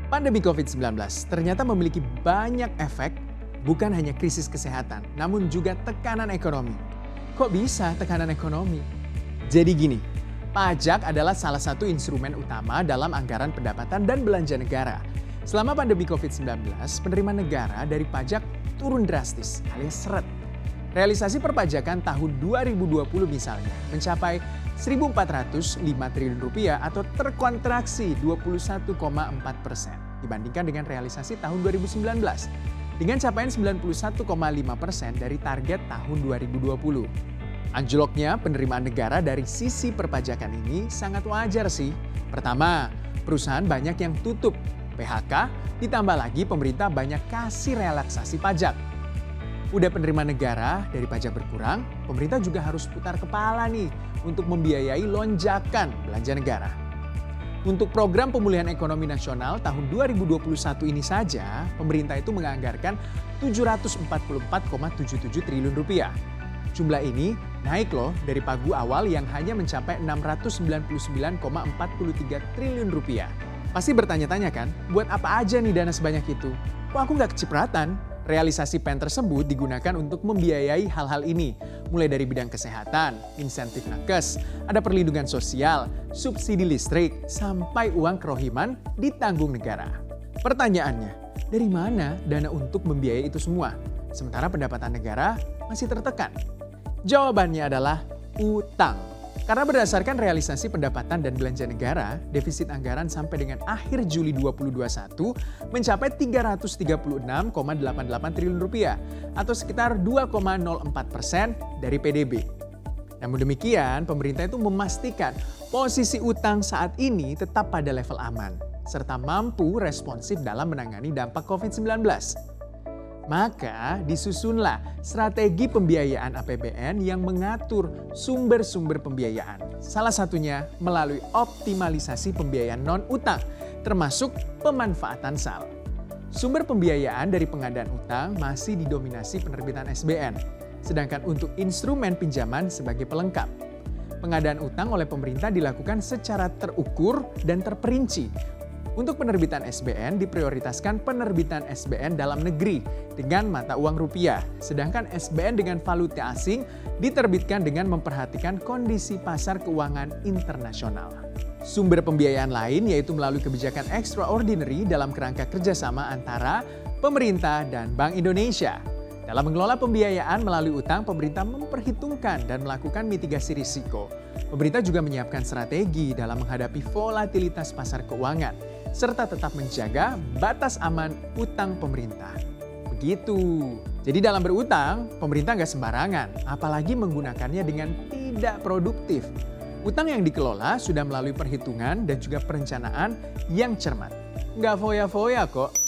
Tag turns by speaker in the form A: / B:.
A: Pandemi COVID-19 ternyata memiliki banyak efek, bukan hanya krisis kesehatan, namun juga tekanan ekonomi. Kok bisa tekanan ekonomi? Jadi gini, pajak adalah salah satu instrumen utama dalam anggaran pendapatan dan belanja negara. Selama pandemi COVID-19, penerimaan negara dari pajak turun drastis alias seret. Realisasi perpajakan tahun 2020 misalnya mencapai 1.405 triliun rupiah atau terkontraksi 21,4% dibandingkan dengan realisasi tahun 2019 dengan capaian 91,5% dari target tahun 2020. Anjloknya penerimaan negara dari sisi perpajakan ini sangat wajar sih. Pertama, perusahaan banyak yang tutup, PHK, ditambah lagi pemerintah banyak kasih relaksasi pajak. Udah penerimaan negara dari pajak berkurang, pemerintah juga harus putar kepala nih untuk membiayai lonjakan belanja negara. Untuk program pemulihan ekonomi nasional tahun 2021 ini saja, pemerintah itu menganggarkan 744,77 triliun rupiah. Jumlah ini naik loh dari pagu awal yang hanya mencapai 699,43 triliun rupiah. Pasti bertanya-tanya kan, buat apa aja nih dana sebanyak itu? Kok aku nggak kecipratan? Realisasi PEN tersebut digunakan untuk membiayai hal-hal ini, mulai dari bidang kesehatan, insentif nakes, ada perlindungan sosial, subsidi listrik, sampai uang kerohiman ditanggung negara. Pertanyaannya, dari mana dana untuk membiayai itu semua? Sementara pendapatan negara masih tertekan. Jawabannya adalah utang. Karena berdasarkan realisasi pendapatan dan belanja negara, defisit anggaran sampai dengan akhir Juli 2021 mencapai 336,88 triliun rupiah atau sekitar 2,04% dari PDB. Namun demikian, pemerintah itu memastikan posisi utang saat ini tetap pada level aman serta mampu responsif dalam menangani dampak COVID-19. Maka disusunlah strategi pembiayaan APBN yang mengatur sumber-sumber pembiayaan. Salah satunya melalui optimalisasi pembiayaan non-utang, termasuk pemanfaatan SAL. Sumber pembiayaan dari pengadaan utang masih didominasi penerbitan SBN, sedangkan untuk instrumen pinjaman sebagai pelengkap. Pengadaan utang oleh pemerintah dilakukan secara terukur dan terperinci. Untuk penerbitan SBN diprioritaskan penerbitan SBN dalam negeri dengan mata uang rupiah, sedangkan SBN dengan valuta asing diterbitkan dengan memperhatikan kondisi pasar keuangan internasional. Sumber pembiayaan lain yaitu melalui kebijakan extraordinary dalam kerangka kerjasama antara pemerintah dan Bank Indonesia. Dalam mengelola pembiayaan melalui utang, pemerintah memperhitungkan dan melakukan mitigasi risiko. Pemerintah juga menyiapkan strategi dalam menghadapi volatilitas pasar keuangan, serta tetap menjaga batas aman utang pemerintah. Begitu. Jadi dalam berutang, pemerintah nggak sembarangan, apalagi menggunakannya dengan tidak produktif. Utang yang dikelola sudah melalui perhitungan dan juga perencanaan yang cermat. Nggak foya-foya kok.